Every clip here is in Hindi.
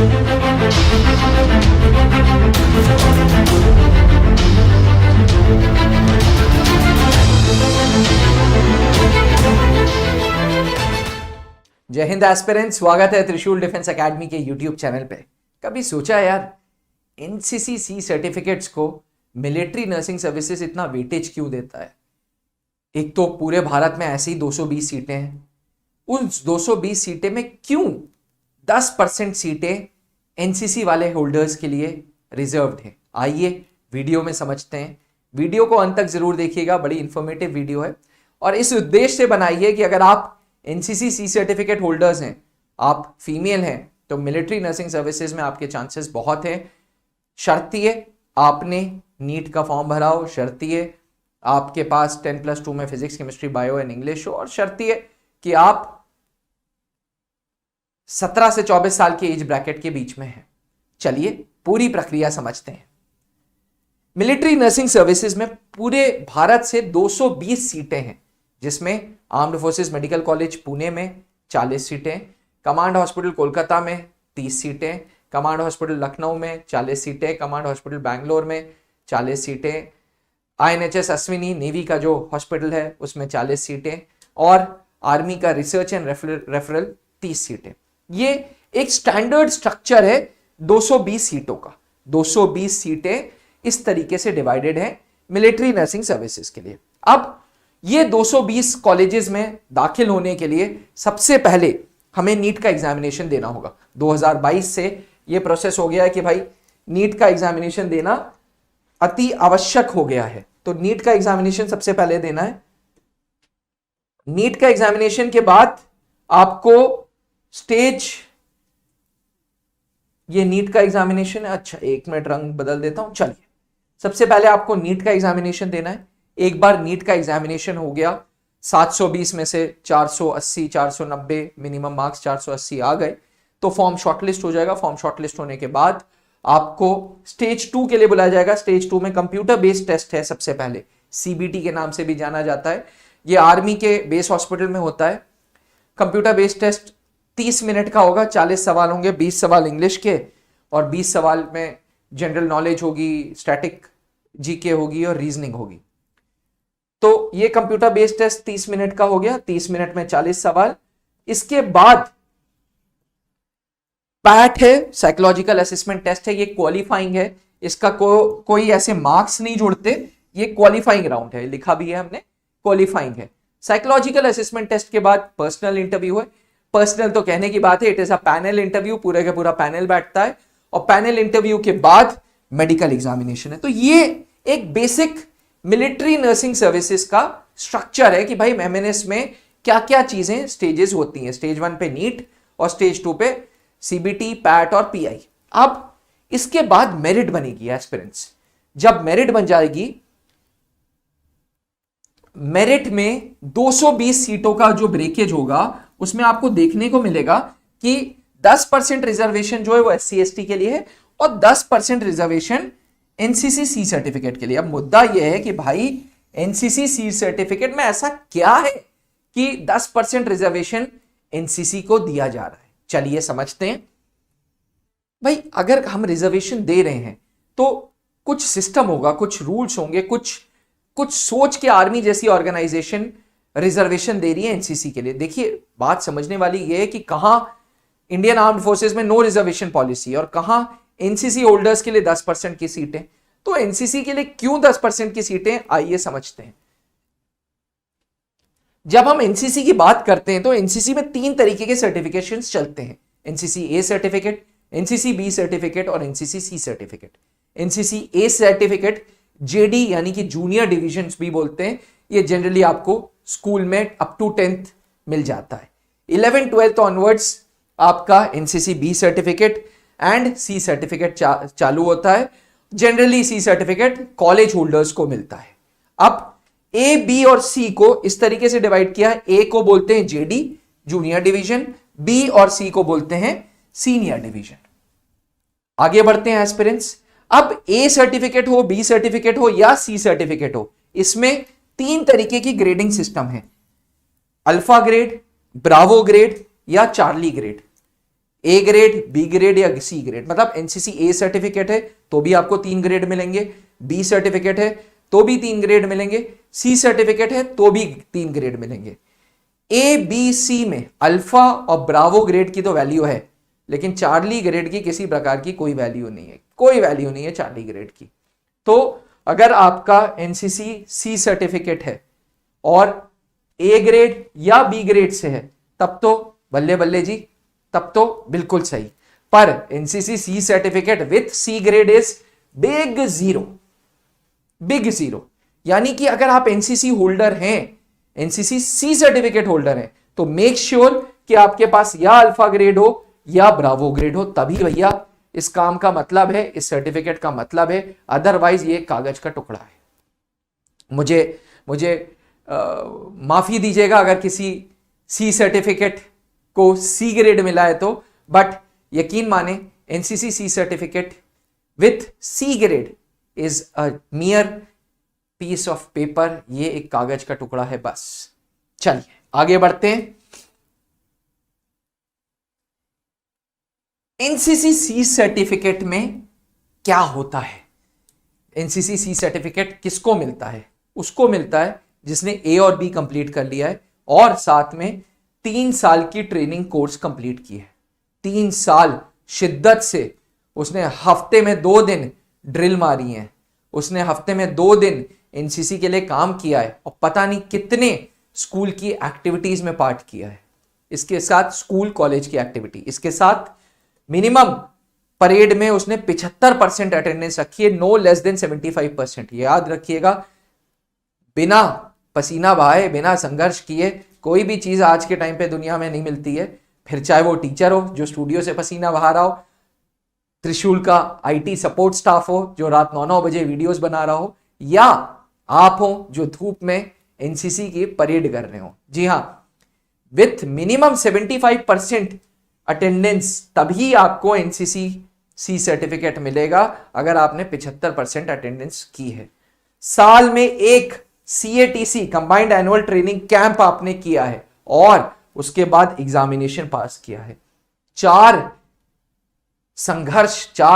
जय हिंद एस्पिरेंट्स, स्वागत है त्रिशूल डिफेंस एकेडमी के यूट्यूब चैनल पे। कभी सोचा यार एनसीसी सी सर्टिफिकेट्स को मिलिट्री नर्सिंग सर्विसेज इतना वेटेज क्यों देता है? एक तो पूरे भारत में ऐसी 220 सीटें हैं, उन 220 सीटें में क्यों 10% सीटें एनसीसी वाले होल्डर्स के लिए रिजर्व्ड है? आइए वीडियो में समझते हैं। वीडियो को अंत तक जरूर देखिएगा, बड़ी इंफॉर्मेटिव वीडियो है और इस उद्देश्य से बनाई है कि अगर आप एनसीसी सी सर्टिफिकेट होल्डर्स हैं, आप फीमेल हैं, तो मिलिट्री नर्सिंग सर्विसेज में आपके चांसेस बहुत हैं। शर्तिए आपने नीट का फॉर्म भरा हो, शर्तिए आपके पास 10+2 में physics, chemistry, bio and English हो, और शर्तिए कि आप 17 से 24 साल के एज ब्रैकेट के बीच में हैं। चलिए पूरी प्रक्रिया समझते हैं। मिलिट्री नर्सिंग सर्विसेज में पूरे भारत से 220 सीटें हैं, जिसमें armed forces medical college Pune में 40 सीटें, कमांड हॉस्पिटल कोलकाता में 30 सीटें, कमांड हॉस्पिटल लखनऊ में 40 सीटें, कमांड हॉस्पिटल बैंगलोर में 40 सीटें, आईएनएचएस अश्विनी नेवी का जो हॉस्पिटल है उसमें 40 सीटें, और आर्मी का रिसर्च एंड रेफरल 30 सीटें। ये एक स्टैंडर्ड स्ट्रक्चर है 220 सीटों का। 220 सीटें इस तरीके से डिवाइडेड है मिलिट्री नर्सिंग सर्विसेज के लिए। अब ये 220 कॉलेजेस में दाखिल होने के लिए सबसे पहले हमें नीट का एग्जामिनेशन देना होगा। 2022 से ये प्रोसेस हो गया है कि भाई नीट का एग्जामिनेशन देना अति आवश्यक हो गया है। तो नीट का एग्जामिनेशन सबसे पहले देना है। नीट का एग्जामिनेशन के बाद आपको स्टेज, ये नीट का एग्जामिनेशन है। अच्छा, एक मिनट रंग बदल देता हूं। चलिए, सबसे पहले आपको नीट का एग्जामिनेशन देना है। एक बार नीट का एग्जामिनेशन हो गया, 720 में से 480, 490 मिनिमम मार्क्स 480 आ गए, तो फॉर्म शॉर्टलिस्ट हो जाएगा। फॉर्म शॉर्टलिस्ट होने के बाद आपको स्टेज 2 के लिए बुलाया जाएगा। स्टेज 2 में कंप्यूटर बेस्ड टेस्ट है सबसे पहले, सीबीटी के नाम से भी जाना जाता है। ये आर्मी के बेस हॉस्पिटल में होता है। कंप्यूटर बेस्ड टेस्ट 30 मिनट का होगा, 40 सवाल होंगे, 20 सवाल इंग्लिश के और 20 सवाल में जनरल नॉलेज होगी, स्टैटिक जीके होगी और रीजनिंग होगी। तो ये कंप्यूटर बेस्ड टेस्ट 30 मिनट का हो गया, 30 मिनट में 40 सवाल। इसके बाद पैट है, साइकोलॉजिकल असेसमेंट टेस्ट है। ये क्वालिफाइंग है, इसका कोई ऐसे मार्क्स नहीं जुड़ते, ये क्वालिफाइंग राउंड है, लिखा भी है हमने, क्वालिफाइंग है। साइकोलॉजिकल असेसमेंट टेस्ट के बाद पर्सनल इंटरव्यू है। पर्सनल तो कहने की बात है, it is a panel interview, पूरे का पूरा पैनल बैठता है, और पैनल इंटरव्यू के बाद मेडिकल एग्जामिनेशन है। तो ये एक बेसिक मिलिट्री नर्सिंग सर्विसेज का स्ट्रक्चर है कि भाई एमएनएस में क्या क्या चीजें स्टेजेस होती हैं। स्टेज 1 पे नीट और स्टेज 2 पे सीबीटी, पैट और पीआई। अब इसके बाद मेरिट बनेगी एस्पिरेंट्स। जब मेरिट बन जाएगी, मेरिट में 220 सीटों का जो ब्रेकेज होगा उसमें आपको देखने को मिलेगा कि 10% रिजर्वेशन जो है वो SC ST के लिए है और 10% रिजर्वेशन एनसीसी सी सर्टिफिकेट के लिए। अब मुद्दा यह है कि भाई एनसीसी सी सर्टिफिकेट में ऐसा क्या है कि 10% रिजर्वेशन एनसीसी को दिया जा रहा है? चलिए समझते हैं। भाई अगर हम रिजर्वेशन दे रहे हैं तो कुछ सिस्टम होगा, कुछ रूल्स होंगे, कुछ सोच के आर्मी जैसी ऑर्गेनाइजेशन रिजर्वेशन दे रही है एनसीसी के लिए। देखिए, बात समझने वाली यह है कि कहां इंडियन आर्म्ड फोर्सेज में नो रिजर्वेशन पॉलिसी और कहां एनसीसी होल्डर्स के लिए 10% की सीटें। तो एनसीसी के लिए क्यों 10% की सीटें, आइए समझते हैं। जब हम एनसीसी की बात करते हैं तो एनसीसी में 3 तरीके के सर्टिफिकेशंस चलते हैं, NCC A certificate, NCC B certificate और NCC C certificate. NCC A certificate JD यानी कि जूनियर डिविजन भी बोलते हैं, ये जनरली आपको स्कूल में अप टू 10th मिल जाता है। 11th 12th ऑनवर्ड्स आपका NCC B certificate and C certificate चालू होता है। Generally C certificate college holders को मिलता है। अब ए, बी और सी को इस तरीके से डिवाइड किया है। ए को बोलते हैं जेडी जूनियर डिवीजन, बी और सी को बोलते हैं सीनियर डिवीजन। आगे बढ़ते हैं एस्पिरेंट्स। अब ए सर्टिफिकेट हो, बी सर्टिफिकेट हो या सी सर्टिफिकेट हो, इसमें 3 तरीके की ग्रेडिंग सिस्टम है, अल्फा ग्रेड, ब्रावो ग्रेड या Charlie grade. A grade, B grade या सी ग्रेड। मतलब एनसीसी ए सर्टिफिकेट है तो भी आपको 3 ग्रेड मिलेंगे, बी सर्टिफिकेट है तो भी 3 ग्रेड मिलेंगे, सी सर्टिफिकेट है तो भी 3 ग्रेड मिलेंगे। ए बी सी में अल्फा और ब्रावो ग्रेड की तो वैल्यू है, लेकिन चार्ली ग्रेड की किसी प्रकार की कोई वैल्यू नहीं है, कोई वैल्यू नहीं है चार्ली ग्रेड की। तो अगर आपका एनसीसी सी सर्टिफिकेट है और ए ग्रेड या बी ग्रेड से है तब तो बल्ले बल्ले जी, तब तो बिल्कुल सही। पर NCC C certificate with C grade is big zero, big zero. यानी कि अगर आप एनसीसी होल्डर हैं, एनसीसी सी सर्टिफिकेट होल्डर हैं, तो मेक श्योर कि आपके पास या अल्फा ग्रेड हो या ब्रावो ग्रेड हो, तभी भैया इस काम का मतलब है, इस सर्टिफिकेट का मतलब है। अदरवाइज ये कागज का टुकड़ा है। मुझे माफी दीजिएगा अगर किसी सी सर्टिफिकेट को सी ग्रेड मिला है तो, बट यकीन माने NCC C certificate with C grade is a mere piece of paper. ये एक कागज का टुकड़ा है बस। चलिए आगे बढ़ते हैं। एनसीसी सी सर्टिफिकेट में क्या होता है? एनसीसी सी सर्टिफिकेट किसको मिलता है? उसको मिलता है जिसने ए और बी कंप्लीट कर लिया है और साथ में 3 साल की ट्रेनिंग कोर्स कंप्लीट की है। 3 साल शिद्दत से उसने हफ्ते में 2 दिन ड्रिल मारी है, उसने हफ्ते में 2 दिन एनसीसी के लिए काम किया है और पता नहीं कितने स्कूल की एक्टिविटीज में पार्ट किया है। इसके साथ स्कूल कॉलेज की एक्टिविटी, इसके साथ मिनिमम परेड में उसने 75% अटेंडेंस रखी है, नो लेस देन 75%। याद रखिएगा, बिना पसीना बहाए, बिना संघर्ष किए कोई भी चीज आज के टाइम पे दुनिया में नहीं मिलती है। फिर चाहे वो टीचर हो जो स्टूडियो से पसीना बहा रहा हो, त्रिशूल का आईटी सपोर्ट स्टाफ हो जो रात 9-9 बजे वीडियोस बना रहा हो, या आप हो जो धूप में एनसीसी की परेड कर रहे हो। जी हां, विथ मिनिमम 75% अटेंडेंस तभी आपको एनसीसी सी सर्टिफिकेट मिलेगा अगर आपने 75% अटेंडेंस की है। साल में एक सीएटीसी कंबाइंड एनुअल ट्रेनिंग कैंप आपने किया है और उसके बाद एग्जामिनेशन पास किया है। 4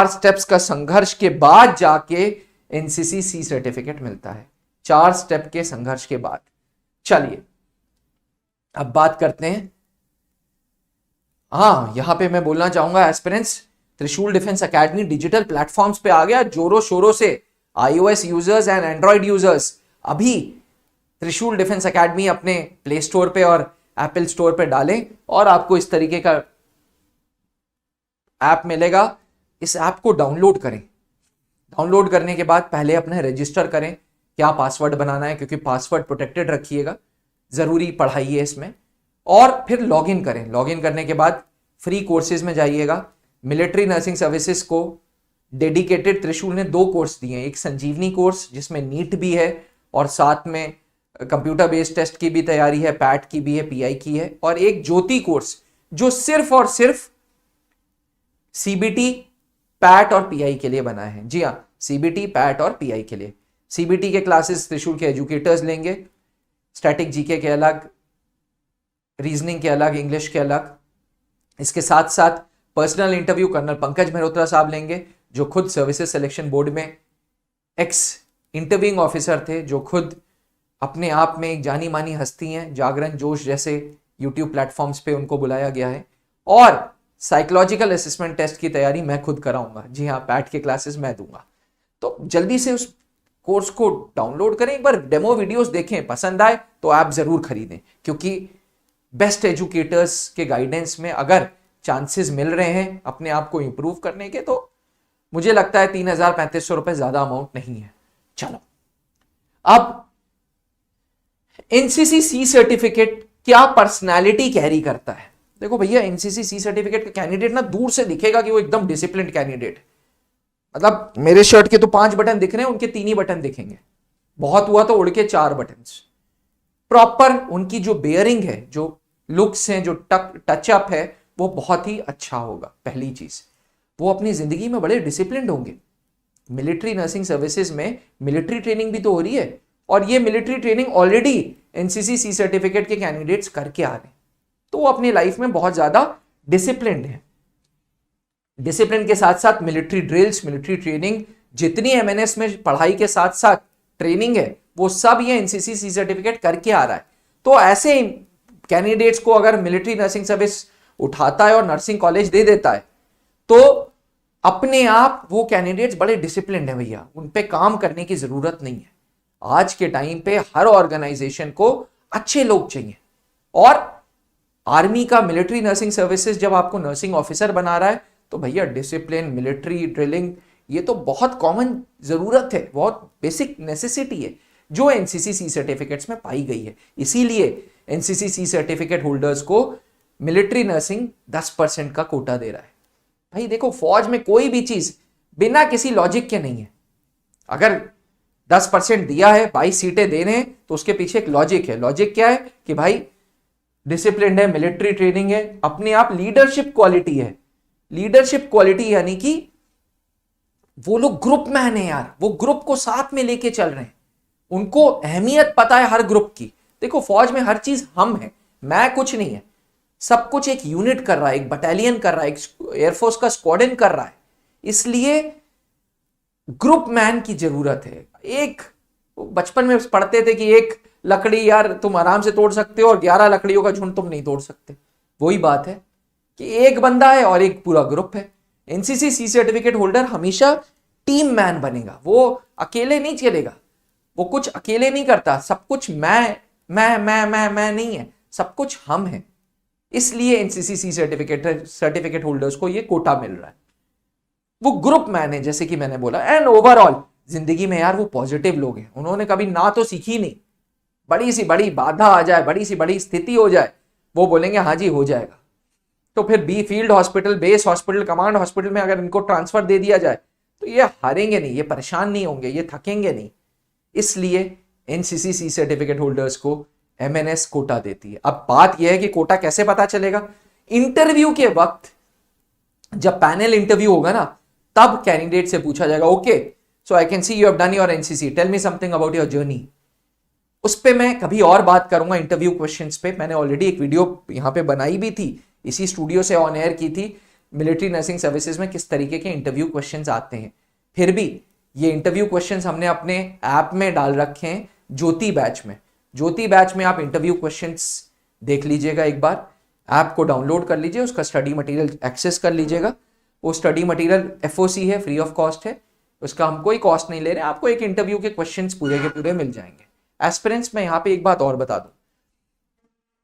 स्टेप्स का संघर्ष के बाद जाके एनसीसी सी सर्टिफिकेट मिलता है। 4 स्टेप के संघर्ष के बाद। चलिए अब बात करते हैं। यहां पे मैं बोलना चाहूंगा एस्पिरेंट्स, त्रिशूल डिफेंस एकेडमी डिजिटल प्लेटफॉर्म्स पे आ गया जोरों शोरों से। iOS users and Android users अभी त्रिशूल डिफेंस एकेडमी अपने प्ले स्टोर पे और एप्पल स्टोर पे डालें और आपको इस तरीके का ऐप मिलेगा। इस ऐप को डाउनलोड करें। डाउनलोड करने के बाद पहले अपने रजिस्टर करें, क्या पासवर्ड बनाना है, क्योंकि पासवर्ड प्रोटेक्टेड रखिएगा, जरूरी पढ़ाई है इसमें। और फिर लॉगिन करें। लॉगिन करने के बाद फ्री कोर्सेज में जाइएगा। मिलिट्री नर्सिंग सर्विसेज को डेडिकेटेड त्रिशूल ने 2 कोर्स दिए हैं। एक संजीवनी कोर्स जिसमें नीट भी है और साथ में कंप्यूटर बेस्ड टेस्ट की भी तैयारी है, पैट की भी है, पीआई की है, और एक ज्योति कोर्स जो सिर्फ और सिर्फ सीबीटी, पैट और पीआई के लिए बना है। जी हाँ, सीबीटी, पैट और पीआई के लिए। सीबीटी के क्लासेस त्रिशूल के एजुकेटर्स लेंगे, स्टैटिक जीके के अलग, रीजनिंग के अलग, इंग्लिश के अलग। इसके साथ साथ personal interview colonel Pankaj Mehrotra साहब लेंगे जो खुद सर्विसेज सिलेक्शन बोर्ड में एक्स इंटरव्यूइंग ऑफिसर थे, जो खुद अपने आप में एक जानी मानी हस्ती हैं। जागरण जोश जैसे यूट्यूब प्लेटफॉर्म्स पे उनको बुलाया गया है। और साइकोलॉजिकल असेसमेंट टेस्ट की तैयारी मैं खुद कराऊंगा। जी हाँ, पैट के क्लासेस मैं दूंगा। तो जल्दी से उस कोर्स को डाउनलोड करें, एक बार डेमो वीडियोस देखें, पसंद आए तो ऐप जरूर खरीदें, क्योंकि बेस्ट एजुकेटर्स के गाइडेंस में अगर चांसेस मिल रहे हैं अपने आप को इंप्रूव करने के, तो मुझे लगता है 3,000-3,500 रुपए ज्यादा अमाउंट नहीं है। चलो, अब एनसीसी सी सर्टिफिकेट क्या पर्सनालिटी कैरी करता है? देखो भैया, एनसीसी सी सर्टिफिकेट का कैंडिडेट ना दूर से दिखेगा कि वो एकदम डिसिप्लिन्ड कैंडिडेट, मतलब मेरे शर्ट के तो 5 बटन दिख रहे हैं, उनके 3 ही बटन दिखेंगे, बहुत हुआ तो उड़ के 4 बटन। प्रॉपर उनकी जो बेयरिंग है, जो लुक्स हैं, जो टचअप है, वो बहुत ही अच्छा होगा। पहली चीज, वो अपनी जिंदगी में बड़े डिसिप्लिन्ड होंगे। मिलिट्री नर्सिंग सर्विसेज में मिलिट्री ट्रेनिंग भी तो हो रही है, और ये military training already NCC C certificate के कैंडिडेट्स करके आ रहे हैं, तो वो अपनी लाइफ में बहुत ज्यादा डिसिप्लिन्ड है। डिसिप्लिन के साथ साथ मिलिट्री ड्रिल्स, मिलिट्री ट्रेनिंग, जितनी एमएनएस में पढ़ाई के साथ साथ ट्रेनिंग है वो सब ये एनसीसी सी सर्टिफिकेट करके आ रहा है। तो ऐसे कैंडिडेट्स को अगर मिलिट्री नर्सिंग सर्विस उठाता है और नर्सिंग कॉलेज दे देता है तो अपने आप वो कैंडिडेट्स बड़े डिसिप्लिन्ड है भैया, उन पे काम करने की जरूरत नहीं है। आज के टाइम पे हर ऑर्गेनाइजेशन को अच्छे लोग चाहिए, और आर्मी का मिलिट्री नर्सिंग सर्विसेज जब आपको नर्सिंग ऑफिसर बना रहा है तो भैया डिसिप्लिन, मिलिट्री ड्रिलिंग, ये तो बहुत कॉमन जरूरत है, बहुत बेसिक नेसेसिटी है जो एनसीसी सी सर्टिफिकेट्स में पाई गई है। इसीलिए एनसीसी सी सर्टिफिकेट होल्डर्स को मिलिट्री नर्सिंग 10% का कोटा दे रहा है। भाई देखो, फौज में कोई भी चीज बिना किसी लॉजिक के नहीं है। अगर 10% दिया है, 22 सीटें दे रहे हैं, तो उसके पीछे एक लॉजिक है। लॉजिक क्या है कि भाई डिसिप्लिन है, मिलिट्री ट्रेनिंग है, अपने आप लीडरशिप क्वालिटी है। लीडरशिप क्वालिटी यानी कि वो लोग ग्रुप मैन है यार, वो ग्रुप को साथ में लेके चल रहे हैं, उनको अहमियत पता है हर ग्रुप की। देखो फौज में हर चीज हम है, मैं कुछ नहीं है, सब कुछ एक यूनिट कर रहा है, एक बटालियन कर रहा है, एक एयरफोर्स का स्क्वाड्रन कर रहा है। इसलिए ग्रुप मैन की जरूरत है। एक बचपन में पढ़ते थे कि एक लकड़ी यार तुम आराम से तोड़ सकते हो और 11 लकड़ियों का झुंड तुम नहीं तोड़ सकते। वही बात है कि एक बंदा है और एक पूरा ग्रुप है। एनसीसी सी सर्टिफिकेट होल्डर हमेशा टीम मैन बनेगा, वो अकेले नहीं चलेगा, वो कुछ अकेले नहीं करता, सब कुछ मैं नहीं है, सब कुछ हम है। इसलिए एनसीसी सी सर्टिफिकेट होल्डर्स को ये कोटा मिल रहा है। वो ग्रुप मैन है जैसे कि मैंने बोला, एंड ओवरऑल जिंदगी में यार वो पॉजिटिव लोग हैं। उन्होंने कभी ना तो सीखी नहीं, बड़ी सी बड़ी बाधा आ जाए, बड़ी सी बड़ी स्थिति हो जाए, वो बोलेंगे हाँ जी हो जाएगा। तो फिर बी field hospital, base hospital, command hospital में अगर इनको ट्रांसफर दे दिया जाए तो ये हारेंगे नहीं, ये परेशान नहीं होंगे, ये थकेंगे नहीं। इसलिए एनसीसी सी सर्टिफिकेट होल्डर्स को एमएनएस कोटा देती है। अब बात यह है कि कोटा कैसे पता चलेगा? इंटरव्यू के वक्त जब पैनल इंटरव्यू होगा ना, तब कैंडिडेट से पूछा जाएगा, okay so I can see you have done your NCC, tell me something about your journey. उस पे मैं कभी और बात करूंगा इंटरव्यू क्वेश्चंस पे। मैंने ऑलरेडी एक वीडियो यहां पे बनाई भी थी, इसी स्टूडियो से ऑन एयर की थी, मिलिट्री नर्सिंग सर्विसेज में किस तरीके के इंटरव्यू क्वेश्चंस आते हैं। फिर भी ये इंटरव्यू क्वेश्चंस हमने अपने ऐप में डाल रखे हैं, ज्योति बैच में। ज्योति बैच में आप इंटरव्यू क्वेश्चंस देख लीजिएगा, एक बार ऐप को डाउनलोड कर लीजिए, उसका स्टडी मटेरियल एक्सेस कर लीजिएगा। वो स्टडी मटेरियल एफओसी है, फ्री ऑफ कॉस्ट है, उसका हम कोई कॉस्ट नहीं ले रहे, आपको एक इंटरव्यू के क्वेश्चंस पूरे के पूरे मिल जाएंगे। एस्पिरेंट्स में यहां पे एक बात और बता दूं,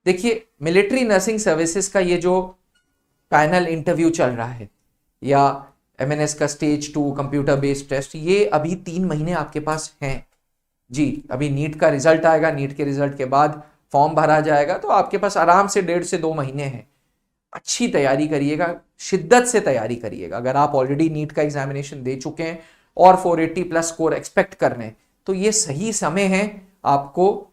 देखिए मिलिट्री नर्सिंग सर्विसेज का ये जो पैनल इंटरव्यू चल रहा है या एमएनएस का स्टेज 2 कंप्यूटर बेस्ड टेस्ट, ये अभी 3 महीने आपके पास हैं जी। अभी नीट का रिजल्ट आएगा, नीट के रिजल्ट के बाद फॉर्म भरा जाएगा, तो आपके पास आराम से 1.5 से 2 महीने हैं। अच्छी तैयारी करिएगा, शिद्दत से तैयारी करिएगा। अगर आप ऑलरेडी नीट का एग्जामिनेशन दे चुके हैं और 480 प्लस स्कोर एक्सपेक्ट कर रहे हैं, तो ये सही समय है आपको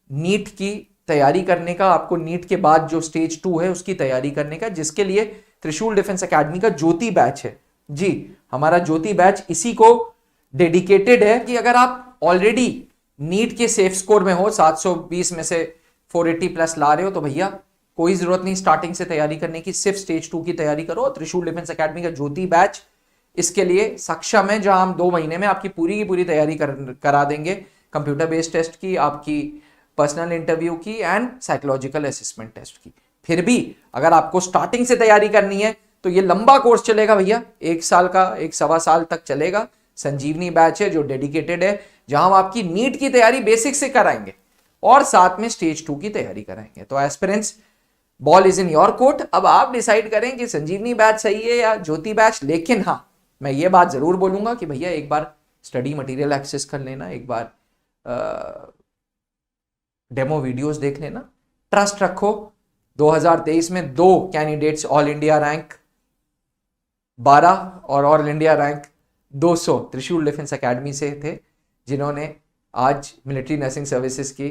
नीट की तैयारी करने का, आपको नीट के बाद जो स्टेज 2 है उसकी तैयारी करने का, जिसके लिए त्रिशूल डिफेंस एकेडमी का ज्योति बैच है जी। हमारा ज्योति बैच इसी को डेडिकेटेड है कि अगर आप ऑलरेडी नीट के सेफ स्कोर में हो, 720 में से 480 प्लस ला रहे हो, तो भैया कोई जरूरत नहीं स्टार्टिंग से तैयारी करने की, सिर्फ स्टेज 2 की तैयारी करो। त्रिशूल डिफेंस एकेडमी का ज्योति बैच इसके लिए सक्षम है, जहां हम 2 महीने में आपकी पूरी की पूरी तैयारी करा देंगे, कंप्यूटर बेस्ड टेस्ट की, आपकी पर्सनल इंटरव्यू की एंड साइकोलॉजिकल असेसमेंट टेस्ट की। फिर भी अगर आपको स्टार्टिंग से तैयारी करनी है तो ये लंबा कोर्स चलेगा भैया, 1 साल का, 1.25 साल तक चलेगा। संजीवनी बैच है जो डेडिकेटेड है, जहां हम आपकी नीट की तैयारी बेसिक से कराएंगे और साथ में स्टेज 2 की तैयारी कराएंगे। तो aspirants, ball is in your court. अब आप डिसाइड करें कि संजीवनी बैच सही है या ज्योति बैच। लेकिन हाँ, मैं ये बात जरूर बोलूंगा कि भैया एक बार स्टडी मटेरियल एक्सेस कर लेना, एक बार डेमो वीडियोस देख लेना, ट्रस्ट रखो। 2023 में 2 कैंडिडेट्स ऑल इंडिया रैंक 12 और ऑल इंडिया रैंक 200 त्रिशूल डिफेंस एकेडमी से थे, जिन्होंने आज मिलिट्री नर्सिंग सर्विसेज की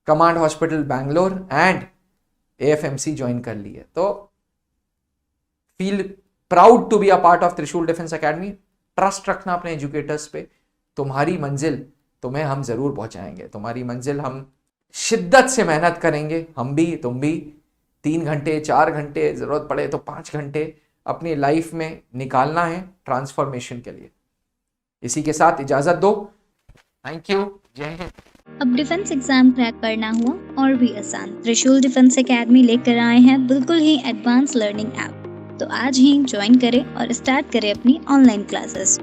command hospital Bangalore and AFMC join कर ली है। तो feel proud to be a part of Trishul defence academy. Trust रखना अपने एजुकेटर्स पे, तुम्हारी मंजिल तुम्हें हम जरूर पहुंचाएंगे। तुम्हारी मंजिल हम शिद्दत से मेहनत करेंगे, हम भी तुम भी, 3 घंटे 4 घंटे, जरूरत पड़े तो 5 घंटे अपनी लाइफ में निकालना है ट्रांसफॉर्मेशन के लिए। इसी के साथ इजाजत दो। Thank you. जय हिंद। अब डिफेंस एग्जाम क्रैक करना हुआ और भी आसान। त्रिशूल डिफेंस एकेडमी लेकर आए हैं बिल्कुल ही एडवांस लर्निंग ऐप। तो आज ही ज्वाइन करें और स्टार्ट करें अपनी ऑनलाइन क्लासेस।